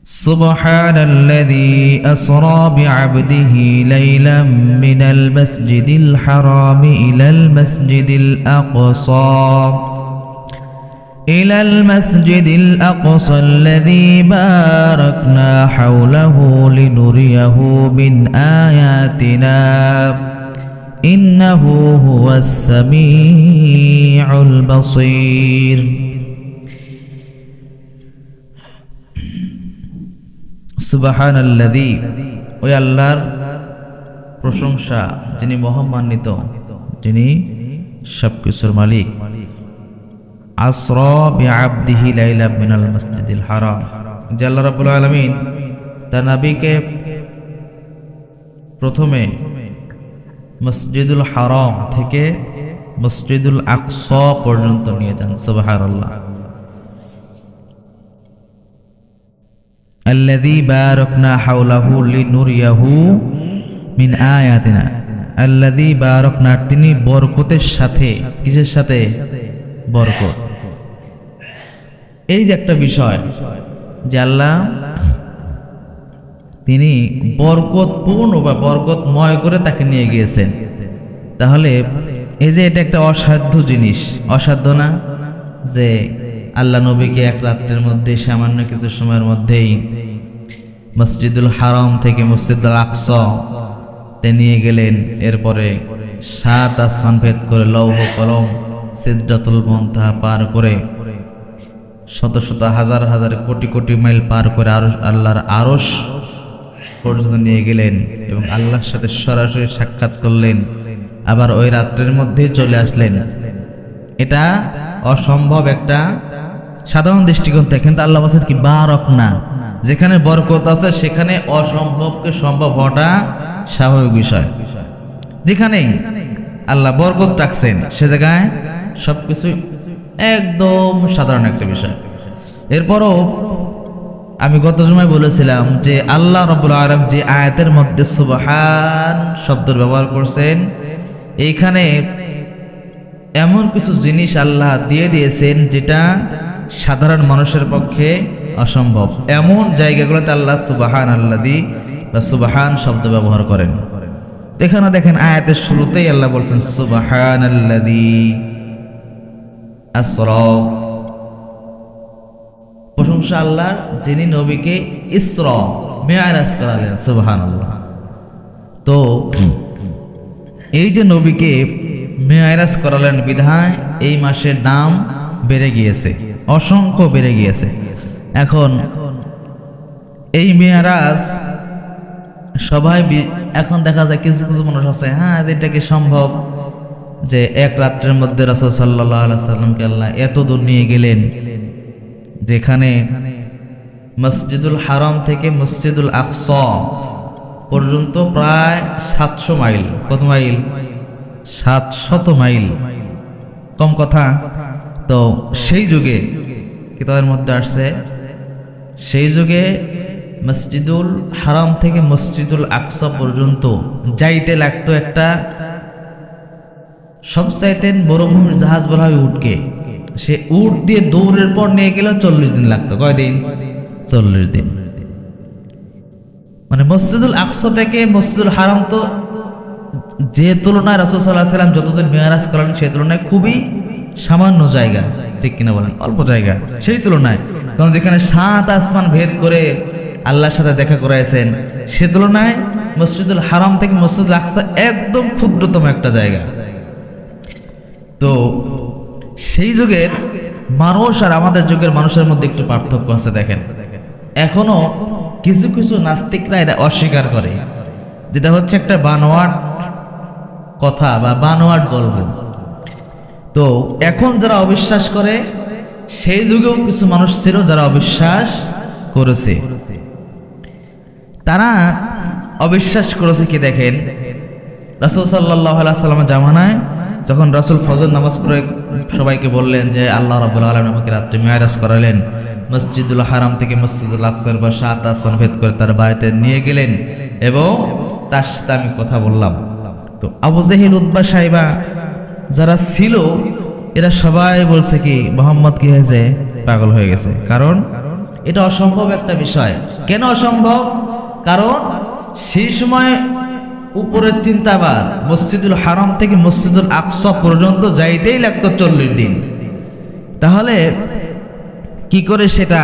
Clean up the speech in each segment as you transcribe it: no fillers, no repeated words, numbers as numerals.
سبحان الذي أسرى بعبده ليلا من المسجد الحرام إلى المسجد الأقصى الذي باركنا حوله لنريه من آياتنا إنه هو السميع البصير সুবহানাল্লাযী ওই আল্লাহর প্রশংসা যিনি মহামান্বিত, যিনি সবকিছুর মালিক। আসরা বিআবদিহি লাইলা মিনাল মসজিদিল হারাম, যে আল্লাহ রাব্বুল আলামিন তার নবীকে প্রথমে মসজিদুল হারাম থেকে মসজিদুল আকসা পর্যন্ত নিয়ে যান। সুবহানাল্লাহ। আল্লাযী বারাকনা হাওলাহু লিনুরিয়াহু মিন আয়াতিনা, আল্লাযী বারাকনা তিনি বরকতের সাথে, কিসের সাথে? বরকত। এই যে একটা বিষয় যে আল্লাহ তিনি বরকতপূর্ণ বা বরকতময় করে তাকে নিয়ে গিয়েছেন, তাহলে এই যে এটা একটা অসাধ্য জিনিস, অসাধ্য না? যে আল্লাহ নবীকে এক রাত্রের মধ্যে সামান্য কিছু সময়ের মধ্যেই মসজিদুল হারাম থেকে মসজিদুল আকসা তে নিয়ে গেলেন। এরপরে 7 আসমান ভেদ করে লৌহ কলম সিদরাতুল মুনতাহা পার করে শত শত হাজার হাজার কোটি কোটি মাইল পার করে আল্লাহর আরশ পর্যন্ত নিয়ে গেলেন এবং আল্লাহর সাথে সরাসরি সাক্ষাৎ করলেন। আবার ওই রাত্রের মধ্যেই চলে আসলেন। এটা অসম্ভব একটা সাধারণ দৃষ্টিকোণ থেকে, কিন্তু আল্লাহ বলছেন কি বারাকনা, যেখানে বরকত আছে সেখানে অসম্ভবকে সম্ভব হওয়াটা স্বাভাবিক বিষয়। যেখানে আল্লাহ বরকত রাখছেন সে জায়গায় সবকিছু একদম সাধারণ একটা বিষয়। এরপরও আমি গত সময় বলেছিলাম যে আল্লাহ রাব্বুল আলামিন যে আয়াতের মধ্যে সুবহান শব্দের ব্যবহার করছেন, এইখানে এমন কিছু জিনিস আল্লাহ দিয়ে দিয়েছেন যেটা সাধারণ মানুষের পক্ষে অসম্ভব। এমন জায়গাগুলোতে আল্লাহ সুবহানাল্লাযী বা সুবহান শব্দ ব্যবহার করেন। এখানে দেখেন আয়াতের শুরুতেই আল্লাহ বলছেন সুবহানাল্লাযী আসরা, প্রশংসা আল্লাহর যিনি নবীকে ইসরা মেরাজ করালেন। সুবহানাল্লাহ। তো এই যে নবীকে মেরাজ করালেন বিধায় এই মাসের দাম বেড়ে গিয়েছে, অসংখ্য বেড়ে গিয়েছে। এখন এই মেরাজ সবাই এখন দেখা যায় কিছু কিছু মানুষ আছে, হ্যাঁ এটা কি সম্ভব যে এক রাত্রের মধ্যে রাসূল সাল্লাল্লাহু আলাইহি সাল্লামকে আল্লাহ এত দূর নিয়ে গেলেন, যেখানে মসজিদুল হারাম থেকে মসজিদুল আকসা পর্যন্ত প্রায় 700 মাইল। কত মাইল? 700 মাইল, কম কথা। তো সেই যুগে কিতাবের মধ্যে আসছে, সেই যুগে মসজিদুল হারাম থেকে মসজিদুল আকসা পর্যন্ত যাইতে লাগতো একটা সবচাইতে মরুভূমির জাহাজ বলা হয় উটকে। সে উট দিয়ে দৌড়ের পর নিয়ে গেলেও 40 দিন লাগতো। কয়দিন? 40 দিন। মানে মসজিদুল আকসা থেকে মসজিদুল হারাম তো যে তুলনায় রাসূল সাল্লাল্লাহু আলাইহি ওয়াসাল্লাম যতদিন মেরাজ করেন সেই তুলনায় খুবই সামান্য জায়গা, ঠিক কিনা বলেন? অল্প জায়গা সেই তুলনায়। কারণ যেখানে 7 আসমান ভেদ করে আল্লাহর সাথে দেখা করাইছেন, সে তুলনায় মসজিদুল হারাম থেকে মসজিদুল আকসা একদম ক্ষুদ্রতম একটা জায়গা। তো সেই যুগের মানুষ আর আমাদের যুগের মানুষের মধ্যে একটু পার্থক্য আছে। দেখেন, এখনো কিছু কিছু নাস্তিকরা এটা অস্বীকার করে, যেটা হচ্ছে একটা বানোয়াট কথা বা বানোয়াট গল্প। তো এখন যারা অবিশ্বাস করে, সেই যুগেও কিছু মানুষ ছিল যারা অবিশ্বাস করেছে। তারা অবিশ্বাস করেছে কি দেখেন, রাসূল সাল্লাল্লাহু আলাইহি ওয়াসাল্লামের জামানায় যখন রাসূল ফজর নামাজ পড়ে সবাইকে বললেন যে আল্লাহ রাব্বুল আলামিন আমাকে রাত্রে মেরাজ করালেন, মসজিদুল হারাম থেকে মসজিদুল আকসার বা 7 আসমান ভেদ করে তার বাড়িতে নিয়ে গেলেন এবং তার সাথে আমি কথা বললাম। তো আবু জাহেল, উতবা, সাইবা যারা ছিল এরা সবাই বলছে কি মুহাম্মদ কি হয়েছে? পাগল হয়ে গেছে। কারণ এটা অসম্ভব একটা বিষয়। কেন অসম্ভব? কারণ সেই সময় উপরের চিন্তাবাদ মসজিদুল হারাম থেকে মসজিদুল আকসা পর্যন্ত যাইতেই লাগতো 40 দিন। তাহলে কি করে সেটা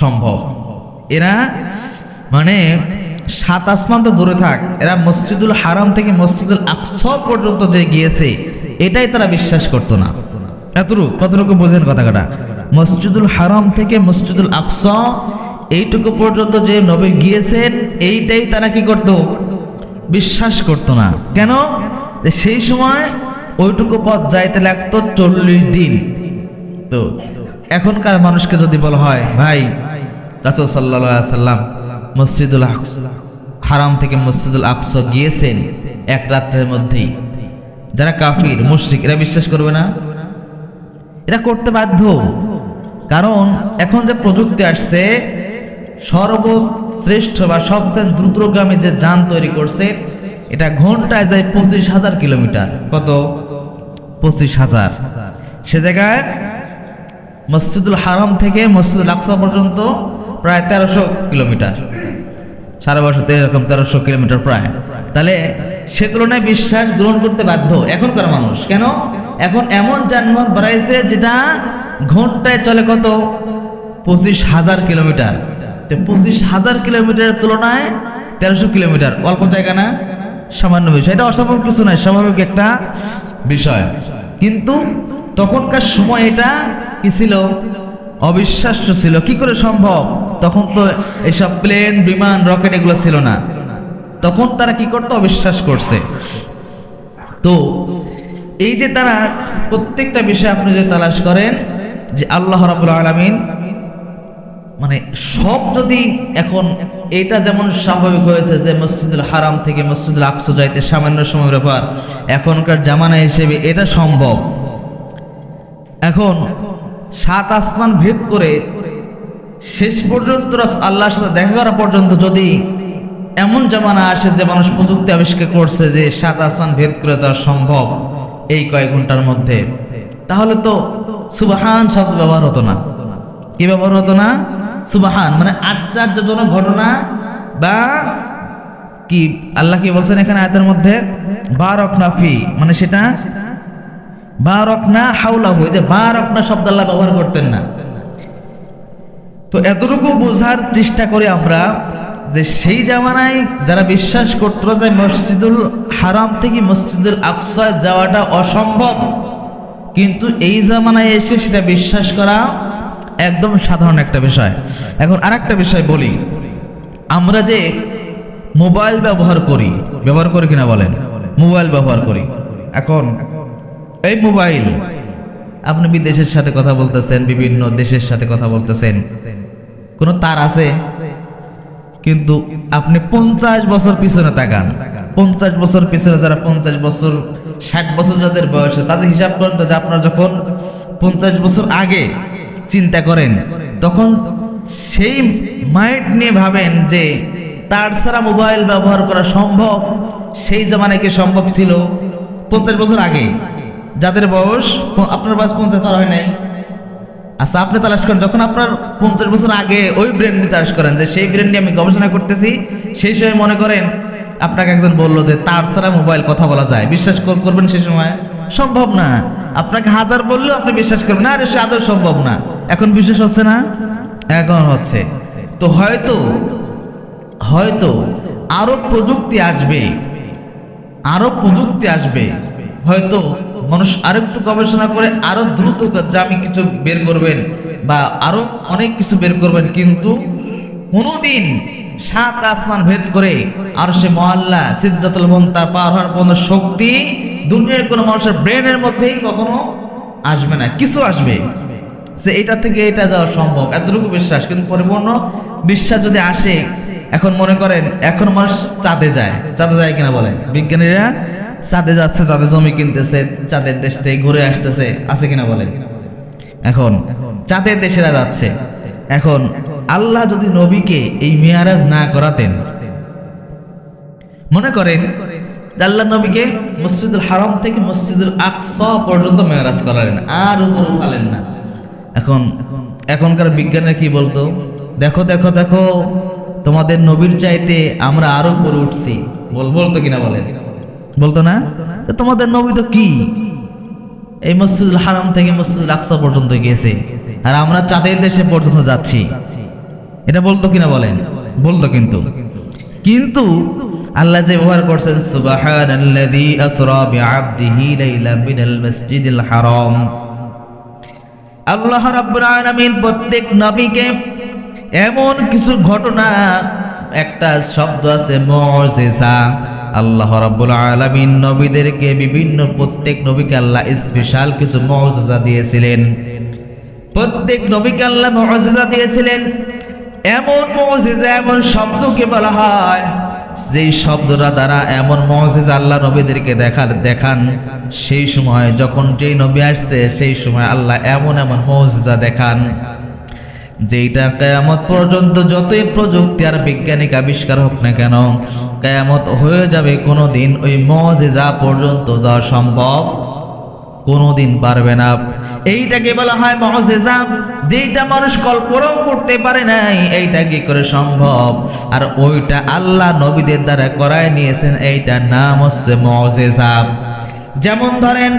সম্ভব? এরা মানে 7 আসমান তো দূরে থাক, এরা মসজিদুল হারাম থেকে মসজিদুল আকসা পর্যন্ত যে গিয়েছে এটাই তারা বিশ্বাস করতো না। কতটুকু বোঝেন কথাটা? মসজিদুল হারাম থেকে মসজিদুল আকসা এইটুকু পর্যন্ত যে নবী গিয়েছেন এইটাই তারা কি করত? বিশ্বাস করতো না। কেন? সেই সময় ওইটুকু পথ যাইতে লাগতো 40 দিন। তো এখনকার মানুষকে যদি বলা হয়, ভাই রাসূল সাল্লাল্লাহু আলাইহি সাল্লাম মসজিদুল হারাম থেকে মসজিদুল আকসা গিয়েছেন এক রাত্রের মধ্যেই, যারা কাফির মুশরিক এরা বিশ্বাস করবে না? এরা করতে বাধ্য। কারণ এখন যে প্রযুক্তি আসছে, সর্বশ্রেষ্ঠ বা সবচেয়ে দ্রুতগামী যে যান তৈরি করছে, এটা ঘন্টায় যায় 25,000 কিলোমিটার। কত? 25,000। সে জায়গায় মসজিদুল হারাম থেকে মসজিদুল আকসা পর্যন্ত প্রায় 1300 কিলোমিটার, সারা বছর এরকম 1300 কিলোমিটার প্রায়। তাহলে সে তুলনায় বিশ্বাস গ্রহণ করতে বাধ্য এখনকার মানুষ। কেন? এখন এমন যানবাহন বাড়াইছে যেটা ঘন্টায় চলে কত? 25,000 কিলোমিটার। তো 25,000 কিলোমিটারের তুলনায় 1300 কিলোমিটার অল্প জায়গা না? সামান্য বিষয়। এটা অস্বাভাবিক কিছু নয়, স্বাভাবিক একটা বিষয়। কিন্তু তখনকার সময় এটা কি ছিল? অবিশ্বাস্য ছিল। কি করে সম্ভব? তখন তো এসব প্লেন, বিমান, রকেট এগুলো ছিল না। তখন তারা কি করতো? অবিশ্বাস করছে। তো এই যে তারা প্রত্যেকটা বিষয় আপনি যে তালাশ করেন যে আল্লাহ রাব্বুল আলামিন মানে সব, যদি এখন এটা যেমন স্বাভাবিক হয়েছে যে মসজিদুল হারাম থেকে মসজিদুল আকসা যাইতে সামান্য সময় ব্যাপার, এখনকার জামানা হিসেবে এটা সম্ভব। এখন 7 আসমান ভেদ করে শেষ পর্যন্ত আল্লাহর সাথে দেখা করা পর্যন্ত যদি এমন জামানা আসে যে মানুষ প্রযুক্তি আবিষ্কার করছে যে 7 আসমান ভেদ করে যাওয়া সম্ভব এই কয়েক ঘন্টার মধ্যে, তাহলে তো সুবহান শব্দ ব্যবহার হতো না। কি ব্যবহার হতো না? সুবহান মানে আশ্চর্যজনক ঘটনা। বা কি আল্লাহ কি বলছেন এখানে আয়াতের মধ্যে? বারাকনা ফি, মানে সেটা বারাকনা হাওলাহু, যে বারাকনা শব্দ আল্লাহ ব্যবহার করতেন না। তো এতটুকু বোঝার চেষ্টা করি আমরা যে সেই জামানায় যারা বিশ্বাস করতো যে মসজিদুল হারাম থেকে মসজিদুল আকসা যাওয়াটা অসম্ভব, কিন্তু এই জামানায় এসে সেটা বিশ্বাস করা একদম সাধারণ একটা বিষয়। এখন আরেকটা বিষয় বলি, আমরা যে মোবাইল ব্যবহার করি কিনা বলেন? মোবাইল ব্যবহার করি। এখন এই মোবাইল, আপনি বিদেশের সাথে কথা বলতেছেন, বিভিন্ন দেশের সাথে কথা বলতেছেন, কোনো তার আছে? কিন্তু আপনি 50 বছর পিছনে তাকান, 50 বছর পিছনে, যারা 50 বছর 60 বছর যাদের বয়স, তাদের হিসাব করেন তো, যে আপনার যখন 50 বছর আগে চিন্তা করেন, তখন সেই মাইন্ড নিয়ে ভাবেন যে তার ছাড়া মোবাইল ব্যবহার করা সম্ভব। সেই জামানায় কি সম্ভব ছিল? 50 বছর আগে যাদের বয়স, আপনার বয়স 50 পার হয় নাই। আচ্ছা, আপনি তালাশ করেন যখন আপনার 50 বছর আগে ওই ব্রেন নিয়ে তালাশ করেন যে সেই ব্রেন নিয়ে আমি গবেষণা করতেছি, সেই সময় মনে করেন আপনাকে একজন বললো যে তার ছাড়া মোবাইল কথা বলা যায়, বিশ্বাস করবেন? সেই সময় সম্ভব না। আপনাকে 1000 বললেও আপনি বিশ্বাস করবেন না, আরে সে আদৌ সম্ভব না। এখন বিশ্বাস হচ্ছে না? এখন হচ্ছে। তো হয়তো আরো প্রযুক্তি আসবে, হয়তো মানুষ আরেকটু গবেষণা করে আরো দ্রুত জামি কিছু বের করবেন বা আরো অনেক কিছু বের করবেন, কিন্তু কোনোদিন 7 আসমান ভেদ করে আরশে মুআল্লা সিদরাতুল মুনতাহা পার হওয়ার কোনো শক্তি দুনিয়ার কোনো মানুষের ব্রেনের মধ্যেই কখনো আসবে না। কিছু আসবে যে এটা থেকে এটা যাওয়া সম্ভব, এতটুকু বিশ্বাস। কিন্তু পরিপূর্ণ বিশ্বাস যদি আসে, এখন মনে করেন এখন মানুষ চাঁদে যায় কিনা বলেন? বিজ্ঞানীরা চাঁদে যাচ্ছে, চাঁদে জমি কিনতেছে, চাঁদের দেশ থেকে ঘুরে আসতেছে, আছে কিনা বলেন? এখন চাঁদের দেশেরা যাচ্ছে। এখন আল্লাহ যদি নবীকে এই মেয়ারাজ না করাতেন, মনে করেন আল্লাহ নবীকে মসজিদুল হারাম থেকে মসজিদুল আকসা পর্যন্ত মেয়ারাজ করালেন, আর উপর উঠালেন না। এখন এখনকার বিজ্ঞানে কি বলতো, দেখো দেখো দেখো তোমাদের নবীর চাইতে আমরা আরো উপরে উঠছি, বলতো কিনা বলেন? বলতো না? তো তোমাদের নবী তো কি এই মসজিদুল হারাম থেকে মসজিদুল আকসা পর্যন্ত গিয়েছে, আর আমরা চাঁদের দেশে পর্যন্ত যাচ্ছি, এটা বলতো কিনা বলেন? বলতো। কিন্তু আল্লাহ যে ব্যবহার করছেন সুবহানাল্লাযী আসরা বিআবদিহি লাইলাম মিনাল মাসজিদিল হারাম। আল্লাহ রাব্বুল আলামিন প্রত্যেক নবীকে এমন কিছু ঘটনা, একটা শব্দ আছে মুজিজা, আল্লাহ রাব্বুল আলামিন নবীদেরকে বিভিন্ন প্রত্যেক নবীকে আল্লাহ স্পেশাল কিছু মুজিজা দিয়েছিলেন। প্রত্যেক নবীকে আল্লাহ মুজিজা দিয়েছিলেন। এমন মুজিজা, এমন শব্দকে বলা হয় যেই শব্দটা দ্বারা এমন মুজিজা আল্লাহ নবীদেরকে দেখান সেই সময় যখন যেই নবী আসছে সেই সময় আল্লাহ এমন এমন মুজিজা দেখান যেটা কিয়ামত পর্যন্ত যতই প্রযুক্তি আর বৈজ্ঞানিক আবিষ্কার হোক না কেন, কিয়ামত হয়ে যাবে, কোনোদিন ওই মুজিজা পর্যন্ত যাওয়া সম্ভব কোনোদিন পারবে না। এইটাকে বলা হয় মুজিজা, যেটা মানুষ কল্পনাও করতে পারে নাই, এইটা কি করে সম্ভব? আর ওইটা আল্লাহ নবীদের দ্বারা করায় নিয়েছেন, এইটার নাম হচ্ছে মুজিজা। যেমন ধরেন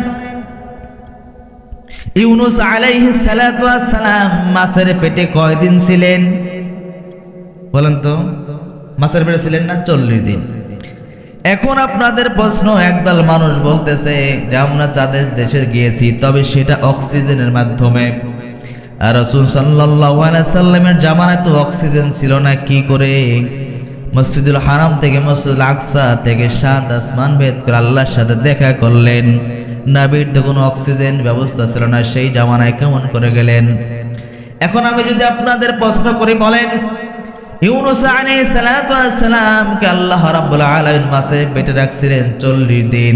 ইউনুস আলাইহিস সালাতু ওয়াস সালাম মাছের পেটে কয়দিন ছিলেন বলেন তো? মাছের পেটে ছিলেন না 40 দিন। এখন আপনাদের প্রশ্ন, একদল মানুষ বলতেছে যে আমরা চাঁদের দেশে গিয়েছি, তবে সেটা অক্সিজেনের মাধ্যমে। আর রাসূল সাল্লাল্লাহু আলাইহি সাল্লামের জামানায় তো অক্সিজেন ছিল না, কি করে মসজিদুল হারাম থেকে মসজিদুল আকসা থেকে 7 আসমান ভেদ করে আল্লাহর সাথে দেখা করলেন? নবীর তো কোনো অক্সিজেন ব্যবস্থা ছিল না, সেই জামানায় কেমন করে গেলেন? এখন আমি যদি আপনাদের প্রশ্ন করি, বলেন ইউনুস আলাইহিস সালাতু ওয়াস সালামকে আল্লাহ রাব্বুল আলামিন মাছে পেটে রাখছিলেন 40 দিন।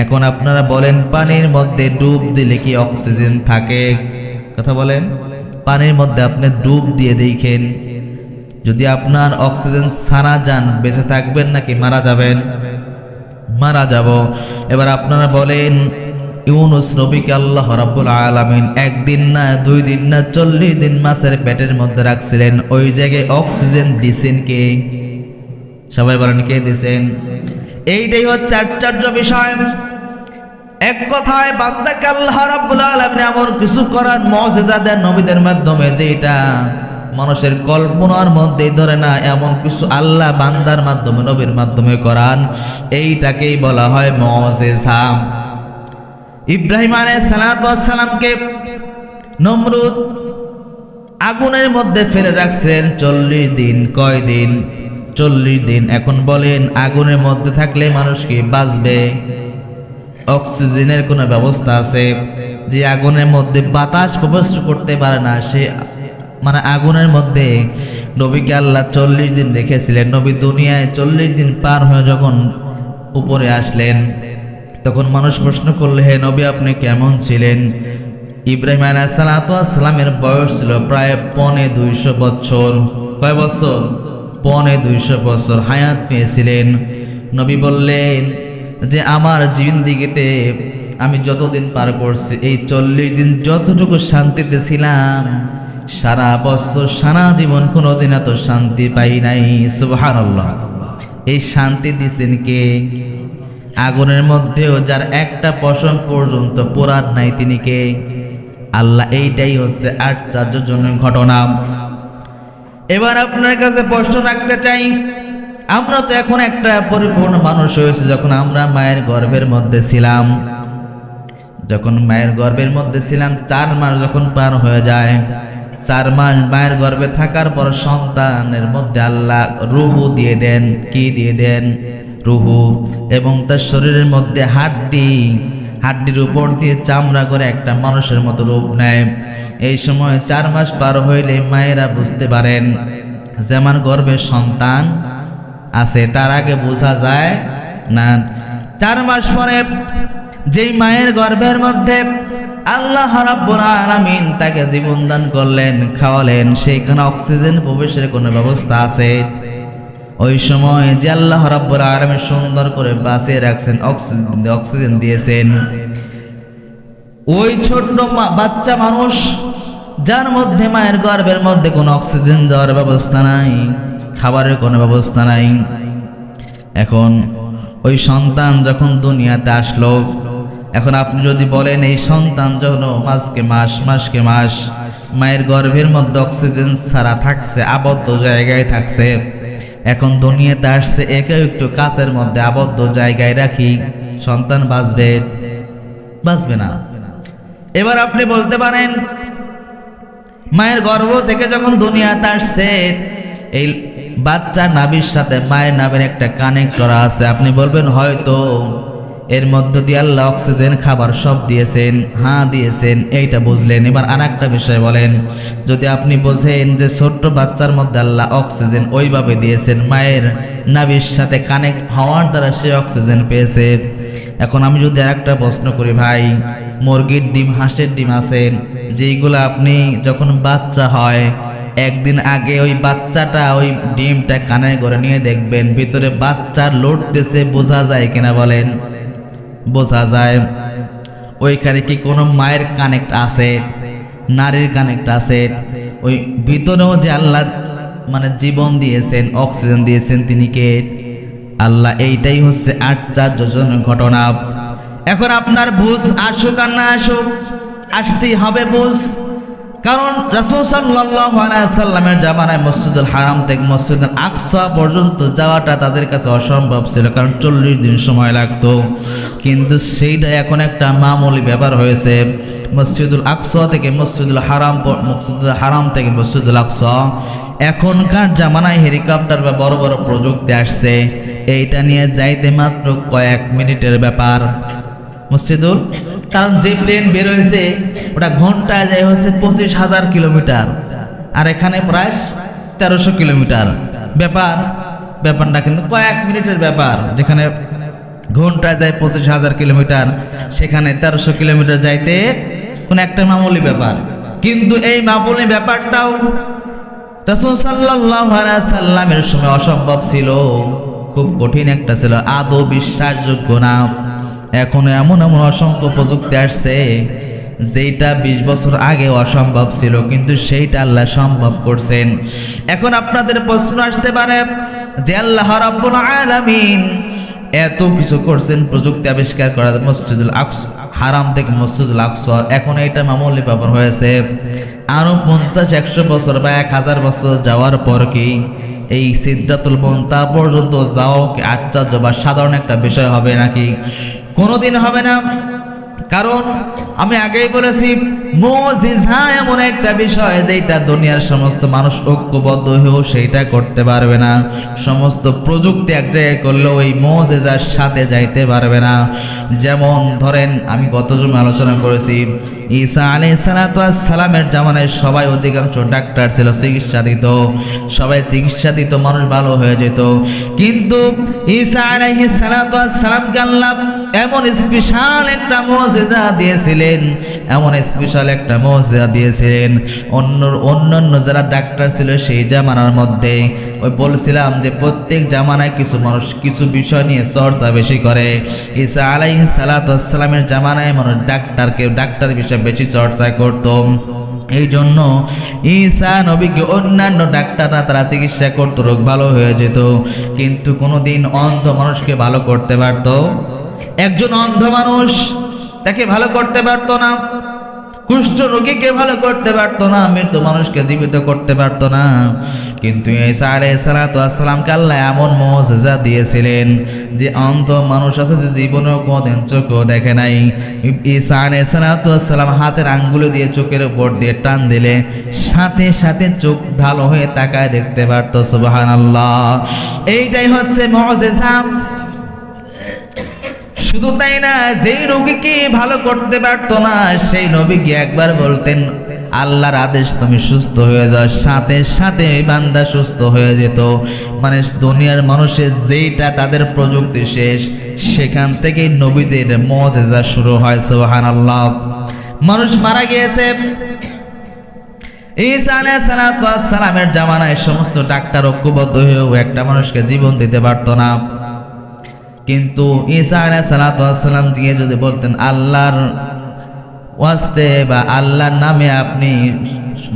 এখন আপনারা বলেন পানির মধ্যে ডুব দিলে কি অক্সিজেন থাকে? কথা বলেন, পানির মধ্যে আপনি ডুব দিয়ে দেখেন, যদি আপনার অক্সিজেন ছাড়া যান বেঁচে থাকবেন নাকি মারা যাবেন? মারা যাব। এবার আপনারা বলেন ইউনুস নবীকে আল্লাহ রাব্বুল আলামিন একদিন না 2 দিন না 40 দিন মাছের পেটের মধ্যে রাখছিলেন, ওই জায়গায় অক্সিজেন দিছেন কে? সবাই বলেন কে দিছেন? এইটাই হচ্ছে আশ্চর্য বিষয়। এক কথায় বান্দাকে আল্লাহ রাব্বুল আলামিন এমন কিছু করার মুজিজা দেন নবীদের মাধ্যমে যেটা মানুষের কল্পনার মধ্যে ধরে না, এমন কিছু আল্লাহ বান্দার মাধ্যমে নবীর মাধ্যমে করান, এইটাকেই বলা হয় মুজিজা। ইব্রাহিম আলাইহিস সালাতু ওয়াস সালামকে নমরুদ আগুনের মধ্যে ফেলে রাখছেন 40 দিন। কয় দিন? 40 দিন। এখন বলেন আগুনের মধ্যে থাকলে মানুষ কি বাঁচবে? অক্সিজেনের কোনো ব্যবস্থা আছে? যে আগুনের মধ্যে বাতাস প্রবেশ করতে পারে না, সে মানে আগুনের মধ্যে নবীকে আল্লাহ 40 দিন রেখেছিলেন। নবী দুনিয়ায় 40 দিন পার হয়ে যখন উপরে আসলেন, তখন মানুষ প্রশ্ন করলে, হে নবী আপনি কেমন ছিলেন? ইব্রাহিম আলাইহিস সালাতু ওয়াস সালামের বয়স ছিল প্রায় 250 বছর। কয় বছর? 250 বছর হায়াত পেয়েছিলেন। নবী বললেন যে আমার জিন্দেগিতে আমি যতদিন পার করছি, এই 40 দিন যতটুকু শান্তিতে ছিলাম, সারা বছর সারা জীবন কোনোদিন এত শান্তি পাই নাই। সুবহানাল্লাহ। এই শান্তি দিয়েছেন কে? আগুনের মধ্যেও যার একটা পশম পর্যন্ত পোড়ার নাই, তিনি কে? আল্লাহ। এইটাই হচ্ছে আশ্চর্যজনক ঘটনা। এবার আপনার কাছে প্রশ্ন রাখতে চাই, আমরা তো এখন একটা পরিপূর্ণ মানুষ হয়েছে, যখন আমরা মায়ের গর্ভের মধ্যে ছিলাম, যখন মায়ের গর্ভের মধ্যে ছিলাম 4 মাস যখন পার হয়ে যায়, 4 মাস মায়ের গর্ভে থাকার পর সন্তানের মধ্যে আল্লাহ রূহ দিয়ে দেন। কি দিয়ে দেন? রূহ। এবং তার শরীরের মধ্যে হাড্ডির উপর দিয়ে চামড়া করে একটা মানুষের মতো রূপ নেয়। এই সময় 4 মাস পার হইলে মায়েরা বুঝতে পারেন যে আমার গর্ভে সন্তান আছে, তার আগে বোঝা যায় না। 4 মাস পরে যেই মায়ের গর্ভের মধ্যে আল্লাহ রাব্বুল আলামিন তাকে জীবন দান করলেন, খাওয়ালেন, সেইখানে অক্সিজেন প্রবেশের কোনো ব্যবস্থা আছে? ওই সময় যে আল্লাহ রাব্বুল আলামিন সুন্দর করে বাঁচিয়ে রাখছেন, অক্সিজেন দিয়েছেন, ওই ছোট্ট বাচ্চা মানুষ যার মধ্যে মায়ের গর্ভের মধ্যে কোনো অক্সিজেন যাওয়ার ব্যবস্থা নাই, খাবারের কোনো ব্যবস্থা নাই। এখন ওই সন্তান যখন দুনিয়াতে আসলো, এখন আপনি যদি বলেন এই সন্তান যখন মাসকে মাস মায়ের গর্ভের মধ্যে অক্সিজেন ছাড়া থাকছে, আবদ্ধ জায়গায় থাকছে, এখন দুনিয়াতে আসছে, একে একটু কাছের মধ্যে আবদ্ধ জায়গায় রাখি, সন্তান বাঁচবে না। এবার আপনি বলতে পারেন মায়ের গর্ভ থেকে যখন দুনিয়াতে আসছে, এই বাচ্চার নাভির সাথে মায়ের নাভির একটা কানেক্ট করা আছে। আপনি বলবেন হয়তো এর মধ্য দিয়ে আল্লাহ অক্সিজেন খাবার সব দিয়েছেন, হ্যাঁ দিয়েছেন, এইটা বুঝলেন। এবার আর একটা বিষয় বলেন, যদি আপনি বোঝেন যে ছোট্ট বাচ্চার মধ্যে আল্লাহ অক্সিজেন ওইভাবে দিয়েছেন, মায়ের নাভির সাথে কানেক্ট হওয়ার দ্বারা সে অক্সিজেন পেয়েছে। এখন আমি যদি আর একটা প্রশ্ন করি, ভাই মুরগির ডিম, হাঁসের ডিম আছেন যেইগুলো আপনি যখন বাচ্চা হয় একদিন আগে ওই বাচ্চাটা ওই ডিমটা কানে করে নিয়ে দেখবেন ভিতরে বাচ্চা লড়তেছে, বোঝা যায় কিনা বলেন? বোঝা যায়। ওইখানে কি কোনো মায়ের কানেক্ট আছে, নারীর কানেক্ট আছে? ওই ভিতরেও যে আল্লাহ মানে জীবন দিয়েছেন, অক্সিজেন দিয়েছেন, তিনি কে? আল্লাহ। এইটাই হচ্ছে আশ্চর্যজনক ঘটনা। এখন আপনার বুঝ আসুক আর না আসুক, আসতেই হবে বুঝ। কারণ রাসূল সাল্লাল্লাহু আলাইহি সাল্লামের জামানায় মসজিদুল হারাম থেকে মসজিদুল আকসা পর্যন্ত যাওয়াটা তাদের কাছে অসম্ভব ছিল, কারণ 40 দিন সময় লাগতো। কিন্তু সেইটা এখন একটা মামুলি ব্যাপার হয়েছে। মসজিদুল আকসা থেকে মসজিদুল হারাম থেকে মসজিদুল আকসা, এখনকার জামানায় হেলিকপ্টার বা বড় বড় প্রযুক্তি আসছে, এইটা নিয়ে যাইতে মাত্র কয়েক মিনিটের ব্যাপার মসজিদুল। কারণ যে প্লেন বের হয়েছে ওটা ঘন্টায় যায় হচ্ছে 25,000 কিলোমিটার, আর এখানে প্রায় 1300 কিলোমিটার। ব্যাপারটা কিন্তু কয়েক মিনিটের ব্যাপার। যেখানে ঘন্টায় যায় 25,000 কিলোমিটার, সেখানে 1300 কিলোমিটার যাইতে কোন একটা মামুলি ব্যাপার। কিন্তু এই মামুলি ব্যাপারটাও রাসূল সাল্লাল্লাহু আলাইহি সাল্লামের সময় অসম্ভব ছিল, খুব কঠিন একটা ছিল, আদৌ বিশ্বাসযোগ্য না। এখন এমন অসংখ্য প্রযুক্তি আসছে যেটা 20 বছর আগে অসম্ভব ছিল, কিন্তু সেইটা আল্লাহ সম্ভব করছেন। এখন আপনাদের প্রশ্ন আসতে পারে যে আল্লাহ রাব্বুল আলামিন এত কিছু করছেন, প্রযুক্তি আবিষ্কার করা, মসজিদুল আকসা হারাম থেকে মসজিদুল আকসা, এখন এটা মামুলি ব্যাপার হয়েছে। আরো 50-100 বছর বা 1000 বছর যাওয়ার পর কি এই সিদরাতুল মুনতাহা পর্যন্ত যাও কি আশ্চর্য বা সাধারণ একটা বিষয় হবে নাকি? কোনোদিন হবে না। কারণ আমি আগেই বলেছি, মুজিজা এমন একটা বিষয় যেটা দুনিয়ার সমস্ত মানুষ ঐক্যবদ্ধ হয়েও সেইটা করতে পারবে না। সমস্ত প্রযুক্তি এক জায়গায় করলেও ওই মুজিজার সাথে যাইতে পারবে না। যেমন ধরেন, আমি গত জুমে আলোচনা করেছি, ঈসা আলাইহিস সালাতু ওয়াস সালামের জামানায় সবাই অধিকাংশ ডাক্তার ছিল, চিকিৎসা দিত, সবাই চিকিৎসা দিত, মানুষ ভালো হয়ে যেত। কিন্তু ঈসা আলাইহিস সালাতু ওয়াস সালামকে আল্লাহ এমন স্পেশাল একটা মুজিজা দিয়েছিলেন, এমন স্পেশাল একটা মুজিজা দিয়েছিলেন। অন্যান্য যারা ডাক্তার ছিল সেই জামানার মধ্যে, ওই বলছিলাম যে প্রত্যেক জামানায় কিছু মানুষ কিছু বিষয় নিয়ে চর্চা বেশি করে। ঈসা আলাইহিস সালাতু ওয়াস সালামের জামানায় মানুষ ডাক্তার বিষয় বেশি চর্চা করত। এই জন্য ঈসা নবীকে অন্যান্য ডাক্তাররা তারা চিকিৎসা করতো, রোগ ভালো হয়ে যেত। কিন্তু কোনোদিন অন্ধ মানুষকে ভালো করতে পারত? একজন অন্ধ মানুষ তাকে ভালো করতে পারত না, কুষ্ঠ রোগীকে ভালো করতে পারত না, মৃত মানুষকে জীবিত করতে পারত না। কিন্তু ঈসা আলাইহিস সালাতু ওয়াস সালামকে আল্লাহ এমন মুজিজা দিয়েছিলেন যে অন্ধ মানুষ আছে যে জীবনেও কোনোদিন চোখেও দেখে নাই। ঈসা আলাইহিস সালাতু ওয়াস সালাম হাতের আঙ্গুলে দিয়ে চোখের উপর দিয়ে টান দিলে সাথে সাথে চোখ ভালো হয়ে তাকায় দেখতে পারত। সুবহানাল্লাহ, এইটাই হচ্ছে মুজিজা। শুধু তাই না, যেই রোগীকে ভালো করতে পারতো না সেই নবীকে একবার বলতেন আল্লাহর আদেশ তুমি সুস্থ হয়ে যাও, সাথে সাথে বান্দা সুস্থ হয়ে যেত। মানে দুনিয়ার মানুষের যেইটা তাদের প্রযুক্তি শেষ, সেখান থেকেই নবীদের মুজিজা শুরু হয়। সুবহানাল্লাহ। মানুষ মারা গিয়েছে, ঈসা আলাইহিস সালাতু ওয়াস সালামের জামানায় সমস্ত ডাক্তার ঐক্যবদ্ধ হয়েও একটা মানুষকে জীবন দিতে পারতো না। কিন্তু ঈসা আলাইহিস সালাতু ওয়াস সালাম গিয়ে যদি বলতেন আল্লাহর ওয়াস্তে বা আল্লাহর নামে আপনি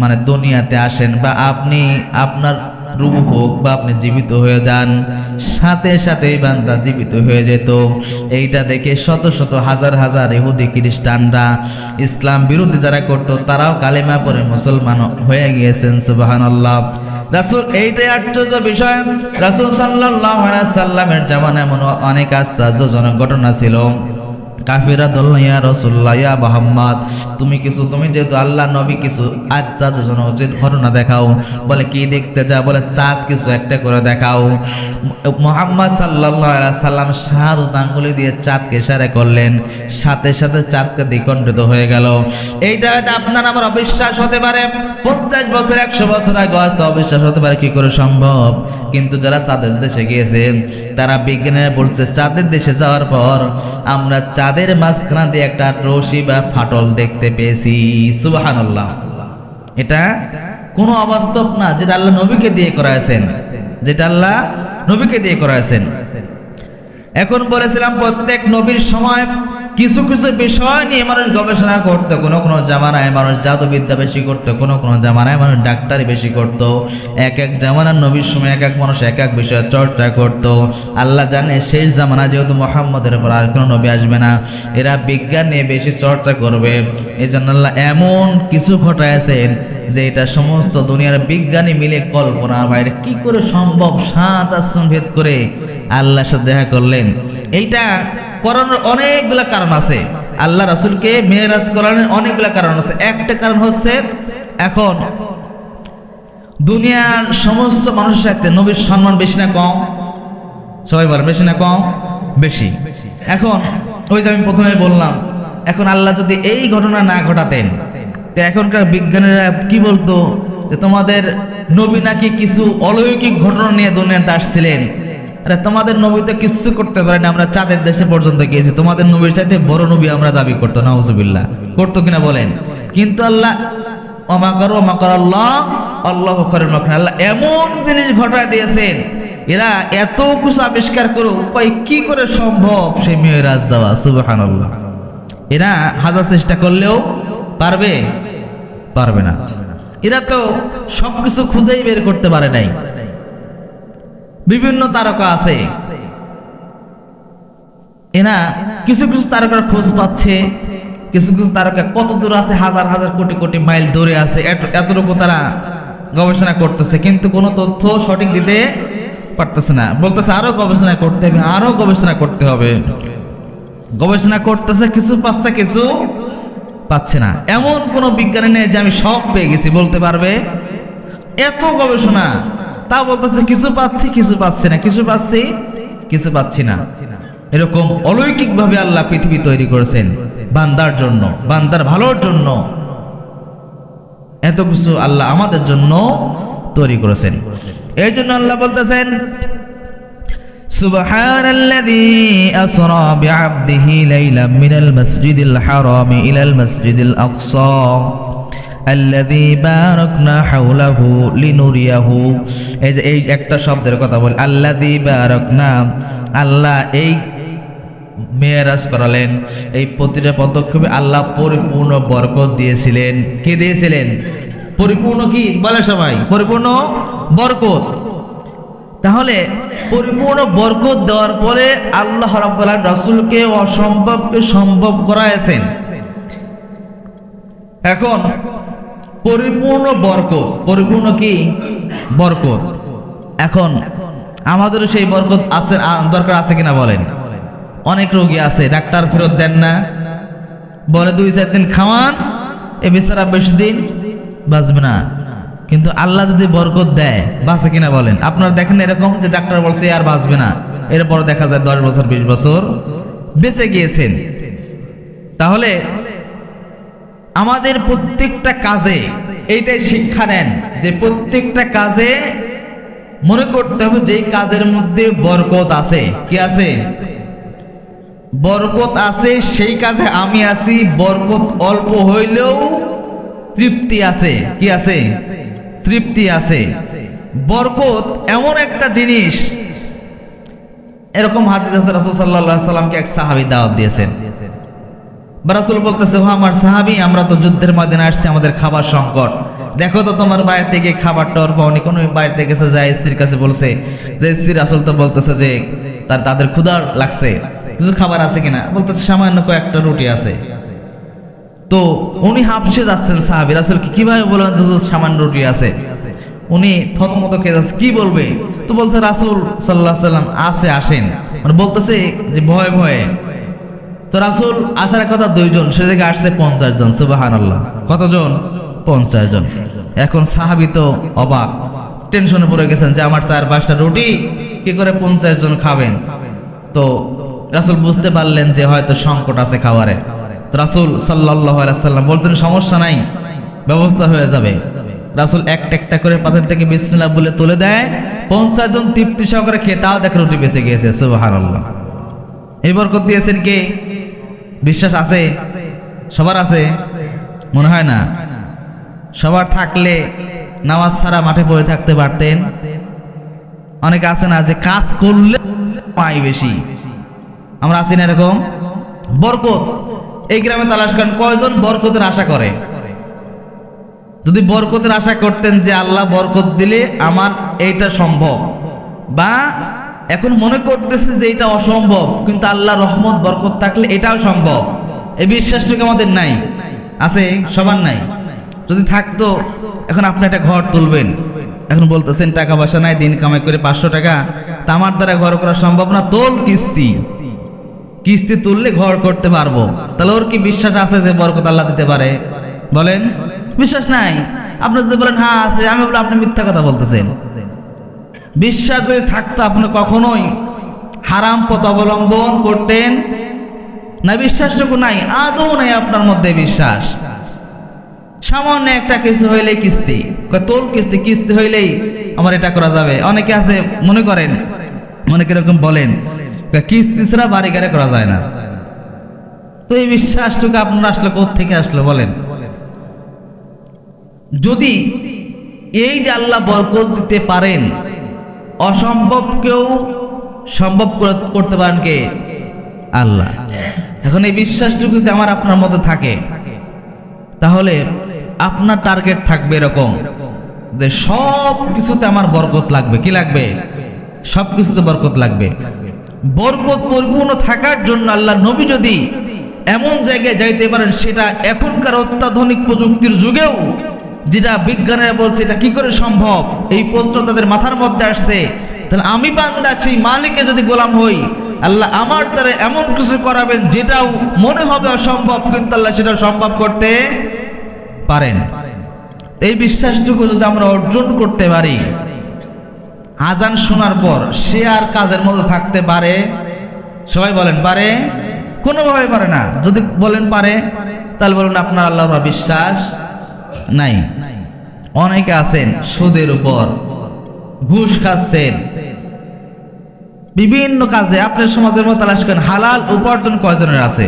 মানে দুনিয়াতে আসেন বা আপনি আপনার রূহ হোক বা আপনি জীবিত হয়ে যান, সাথে সাথেই বান্দা জীবিত হয়ে যেত। এইটা দেখে শত শত হাজার হাজার ইহুদি খ্রিস্টানরা, ইসলাম বিরোধী যারা করতো, তারাও কালেমা পড়ে মুসলমান হয়ে গিয়েছেন। সুবহানাল্লাহ। রাসূল, এইটাই আশ্চর্য বিষয়, রাসূল সাল্লাল্লাহু আলাইহি সাল্লামের জামানায় এমন অনেক আশ্চর্যজনক ঘটনা ছিল। কাফিরা বলল, ইয়া রাসূলুল্লাহ, ইয়া মুহাম্মদ, তুমি যেহেতু আল্লাহ নবী, কিছু আশ্চর্যজনক ঘটনা দেখাও। বলে, কি দেখতে যা? বলে, চাঁদ কিছু একটা করে দেখাও। মুহাম্মদ সাল্লাল্লাহু আলাইহি সাল্লাম শাহাদাত আঙ্গুলি দিয়ে চাঁদকে ইশারা করলেন, সাথে সাথে চাঁদকে দ্বিখণ্ডিত হয়ে গেল। এইটা হয়তো আপনার আমার অবিশ্বাস হতে পারে, 50 বছর 100 বছর আগে হয়তো অবিশ্বাস হতে পারে, কি করে সম্ভব? কিন্তু যারা চাঁদের দেশে গিয়েছেন, তারা বিজ্ঞানীরা বলছে, চাঁদের দেশে যাওয়ার পর আমরা চাঁদের মাঝখান দিয়ে একটা রশি বা ফাটল দেখতে পেয়েছি। সুবহানাল্লাহ। এটা কোনো অবাস্তব না, যেটা আল্লাহ নবীকে দিয়ে করাইছেন, যেটা আল্লাহ নবীকে দিয়ে করাইছেন। এখন বলেছিলাম, প্রত্যেক নবীর সময় কিছু কিছু বিষয় নিয়ে মানুষ গবেষণা করতো। কোনো কোনো জামানায় মানুষ জাদুবিদ্যা বেশি করতো, কোনো কোনো জামানায় মানুষ ডাক্তারি বেশি করতো। এক এক জামানার নবীর সময় এক এক মানুষ এক এক বিষয়ে চর্চা করতো। আল্লাহ জানে শেষ জামানা যেহেতু মুহাম্মদের পর আর কোনো নবী আসবে না, এরা বিজ্ঞান নিয়ে বেশি চর্চা করবে। এই জন্য আল্লাহ এমন কিছু ঘটাইছেন যে এটা সমস্ত দুনিয়ার বিজ্ঞানী মিলে কল্পনার বাইরে। কি করে সম্ভব 7 আসমান ভেদ করে আল্লাহর সাথে দেখা করলেন? এইটা করানোর অনেকগুলা কারণ আছে। আল্লাহ রাসূলকে মেরাজ করানোর অনেকগুলা কারণ আছে। একটা কারণ হচ্ছে, এখন দুনিয়ার সমস্ত মানুষের সাথে নবীর সম্মান বেশি না কম? সবাই বলেন, বেশি না কম? বেশি। এখন ওই যে আমি প্রথমে বললাম, এখন আল্লাহ যদি এই ঘটনা না ঘটাতেন, তো এখনকার বিজ্ঞানীরা কি বলতো, যে তোমাদের নবী নাকি কিছু অলৌকিক ঘটনা নিয়ে দুনিয়াতে আসছিলেন। আরে তোমাদের নবী তো কিছু করতে পারেন, আমরা চাঁদের দেশে পর্যন্ত গিয়েছি, তোমাদের নবীর চাইতে বড় নবী আমরা দাবি করতো। নাউজুবিল্লাহ। করতো কিনা বলেন? কিন্তু আল্লাহ ওমা করো ওমা আল্লাহ আল্লাহু খায়রুল মাকিরিন, আল্লাহ এমন জিনিস ঘটায় দিয়েছেন, এরা এত কিছু আবিষ্কার করে উপায় কি করে সম্ভব সেই মিরাজ যাওয়া? সুবহানাল্লাহ। এরা হাজার চেষ্টা করলেও পারবে না। এরা তো সবকিছু খুঁজেই বের করতে পারে নাই। বিভিন্ন তারকা আছে, এরা কিছু কিছু তারকার খোঁজ পাচ্ছে, কিছু কিছু তারকা কত দূর আছে, হাজার হাজার কোটি কোটি মাইল দূরে আছে, এতটুকু তারা গবেষণা করতেছে, কিন্তু কোনো তথ্য সঠিক দিতে পারতেছে না। বলতেছে আরো গবেষণা করতে হবে, আরো গবেষণা করতে হবে। গবেষণা করতেছে, কিছু পাচ্ছে, কিছু পাচ্ছে না। এমন কোন বিজ্ঞানী নেই যে আমি সব পেয়ে গেছি বলতে পারবে। এত গবেষণা, তা বলতেছে কিছু পাচ্ছি, কিছু পাচ্ছি না, কিছু পাচ্ছি, কিছু পাচ্ছি না। এরকম অলৌকিক ভাবে আল্লাহ পৃথিবী তৈরি করেছেন বান্দার জন্য, বান্দার ভালোর জন্য। এত কিছু আল্লাহ আমাদের জন্য তৈরি করেছেন। এই জন্য আল্লাহ বলতেছেন, সুবহানাল্লাযী আসরা বিআবদিহি লাইলাম মিনাল মাসজিদিল হারামি ইলাল মাসজিদিল আকসা আল্লাযী বারাকনা হাওলাহু লিনুরিয়াহু। এই যে এই একটা শব্দের কথা বলি, আল্লাযী বারাকনা, আল্লাহ এই মেরাজ করালেন, এই প্রতিটা পদক্ষেপে আল্লাহ পরিপূর্ণ বরকত দিয়েছিলেন। কি দিয়েছিলেন? পরিপূর্ণ কি বলে সবাই? পরিপূর্ণ বরকত। তাহলে পরিপূর্ণ বরকত দেওয়ার পরে আল্লাহ রাব্বুল আলামিন রাসূলকে অসম্ভবকে সম্ভব করায়ছেন। এখন পরিপূর্ণ বরকত, পরিপূর্ণ কি বরকত, এখন আমাদের সেই বরকত আছে, দরকার আছে কিনা বলেন? অনেক রোগী আছে, ডাক্তার ফেরত দেন না, বলে 2-4 দিন খাওয়ান, এ বেচারা বেশি দিন বাঁচবে না। কিন্তু আল্লাহ যদি বরকত দেয়, বাঁচে কিনা বলেন? আপনারা দেখেন এরকম যে ডাক্তার বলছে আর বাঁচবে না, এরপর দেখা যায় 10 বছর 20 বছর বেঁচে গিয়েছেন। তাহলে আমাদের প্রত্যেকটা কাজে এইটাই শিক্ষা নেন যে প্রত্যেকটা কাজে মনে করতে হবে যেই কাজের মধ্যে বরকত আছে। কি আছে? বরকত আছে, সেই কাজে আমি আছি, বরকত অল্প হইলেও তৃপ্তি আছে। কি আছে? তৃপ্তি আছে। বরকত এমন একটা জিনিস, এরকম হাদিস আছে রাসূল সাল্লাল্লাহু আলাইহি সাল্লামকে এক সাহাবী দাওয়াত দিয়েছেন। বা রাসূল বলতেছে, ও আমার সাহাবী, আমরা তো যুদ্ধের ময়দানে আসছি, আমাদের খাবার সংকট, দেখো তো তোমার বাইরে থেকে খাবারটা ওর পাওনি। কোনো বাইরে গেছে, যায় স্ত্রীর কাছে বলছে যে স্ত্রী, রাসূল তো বলতেছে যে তাদের ক্ষুধা লাগছে, কিছু খাবার আছে কিনা? বলতেছে সামান্য কয়েকটা রুটি আছে। তো উনি হাঁপসে যাচ্ছেন সাহাবী, রাসূলকে কিভাবে বলবেন যে সামান্য রুটি আছে? উনি থতমত খেয়ে যাচ্ছে, কি বলবে? তো বলছে রাসূল সাল্লাল্লাহু আলাইহি সাল্লাম আছে, আসেন। মানে বলতেছে যে ভয়ে ভয়ে। তো রাসূল আসার কথা 2 জন, সে জায়গায় আসছে 50 জন। সুবহানাল্লাহ, কতজন? 50 জন। এখন সাহাবী তো অবাক, টেনশনে পড়ে গেছেন যে আমার 4-5টা রুটি কি করে 50 জন খাবেন? তো রাসূল বুঝতে পারলেন যে হয়তো সংকট আছে খাবারে। তো রাসূল সাল্লাল্লাহু আলাইহি সাল্লাম বলতেন, সমস্যা নাই, ব্যবস্থা হয়ে যাবে। রাসূল একটা একটা করে পাতের থেকে বিসমিল্লাহ বলে তুলে দেয়, 50 জন তৃপ্তি সহকারে খেয়ে তাও দেখে রুটি বেঁচে গিয়েছে। সুবহানাল্লাহ। এই বরকত দিয়েছেন কে? বিশ্বাস আছে? সবার আছে? মনে হয় না। সবার থাকলে নামাজ ছাড়া মাঠে পড়ে থাকতে পারতেন। অনেকে আছে না যে কাজ করলে পাই বেশি, আমরা আছি না এরকম? বরকত এই গ্রামে তালাশ করেন, কয়জন বরকতের আশা করে? যদি বরকতের আশা করতেন যে আল্লাহ বরকত দিলে আমার এইটা সম্ভব, বা এখন মনে করতেছে যে এটা অসম্ভব, কিন্তু আল্লাহ রহমত বরকত থাকলে এটাও সম্ভব, এই বিশ্বাসটুকু আমাদের নাই। আছে? সবার নাই। যদি থাকতো, এখন আপনি একটা ঘর তুলবেন, এখন বলতেছেন টাকা পয়সা নাই, দিন কামাই করে 500 টাকা, তা আমার দ্বারা ঘর করা সম্ভব না, তোল কিস্তি, কিস্তি তুললে ঘর করতে পারবো। তাহলে ওর কি বিশ্বাস আছে যে বরকত আল্লাহ দিতে পারে? বলেন, বিশ্বাস নাই। আপনি যদি বলেন হ্যাঁ আছে, আমি বলবো আপনি মিথ্যা কথা বলতেছেন। বিশ্বাস যদি থাকতো আপনি কখনোই হারাম পথ অবলম্বন করতেন না। বিশ্বাসটুকু নাই, আদৌ নাই আপনার মধ্যে বিশ্বাস। সামান্য একটা কিছু হইলেই কিস্তি, তোল কিস্তি, কিস্তি হইলেই আমার এটা করা যাবে। অনেকে আছে মনে করেন, অনেকে এরকম বলেন কিস্তি ছাড়া বাড়ি গাড়ি করা যায় না। তো এই বিশ্বাসটুকু আপনার আসলে কোত্থেকে আসলো বলেন? যদি এই যে আল্লাহ বরকত দিতে পারেন, অসম্ভবকেও সম্ভব করতে পারেন কে? আল্লাহ। এখন এই বিশ্বাসটুকু যদি আমার আপনার মধ্যে থাকে, তাহলে আপনার টার্গেট থাকবে এরকম যে সব কিছুতে আমার বরকত লাগবে। কি লাগবে? সব কিছুতে বরকত লাগবে। বরকত পরিপূর্ণ থাকার জন্য আল্লাহ নবী যদি এমন জায়গায় যাইতে পারেন, সেটা এখনকার অত্যাধুনিক প্রযুক্তির যুগেও, যেটা বিজ্ঞানীরা বলছে এটা কি করে সম্ভব, এই প্রশ্ন তাদের মাথার মধ্যে আসছে। তাহলে আমি বান্দা সেই মালিকের যদি গোলাম হই, আল্লাহ আমার দ্বারা এমন কিছু করাবেন যেটাও মনে হবে অসম্ভব, কিন্তু আল্লাহ সেটা সম্ভব করতে পারেন। এই বিশ্বাসটুকু যদি আমরা অর্জন করতে পারি, আজান শোনার পর সে আর কাজের মধ্যে থাকতে পারে? সবাই বলেন পারে? কোনোভাবে পারে না। যদি বলেন পারে, তাহলে বলুন আপনার আল্লাহর বিশ্বাস নাই। অনেকে আছেন সুদের উপর, ঘুষ খাচ্ছেন, বিভিন্ন কাজে। আপনার সমাজের মতো তালাশ করেন, হালাল উপার্জন কয়জনের আছে?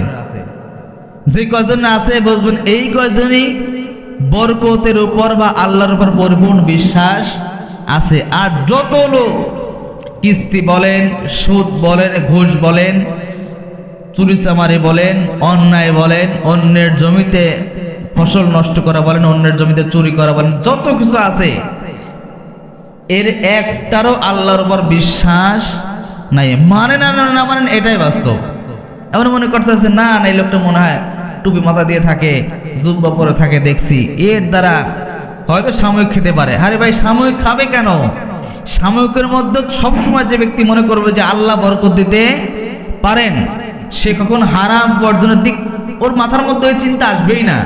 যে কয়জন আছে বুঝবেন এই কয়জনই বরকতের উপর বা আল্লাহর উপর পরিপূর্ণ বিশ্বাস আছে। আর যত লোক কিস্তি বলেন, সুদ বলেন, ঘুষ বলেন, চুরি চামারি বলেন, অন্যায় বলেন, অন্যের জমিতে ফসল নষ্ট করা বলেন, অন্যের জমিতে চুরি করা বলেন, যত কিছু আছে, এর একটারও আল্লাহর উপর বিশ্বাস নাই। মানে না না মানেন, এটাই বাস্তব। এমন মনে করতেছে না না এই লোকটা মনে হয় টুপি মাথা দিয়ে থাকে, জুব্বা পরে থাকে, দেখছি এর দ্বারা হয়তো সাময়িক খেতে পারে। আরে ভাই, সাময়িক খাবে কেন? সাময়িকের মধ্যে সবসময় যে ব্যক্তি মনে করবে যে আল্লাহ বরকত দিতে পারেন, সে কখন হারাম বর্জনের দিক ওর মাথার মধ্যে ওই চিন্তা আসবেই না।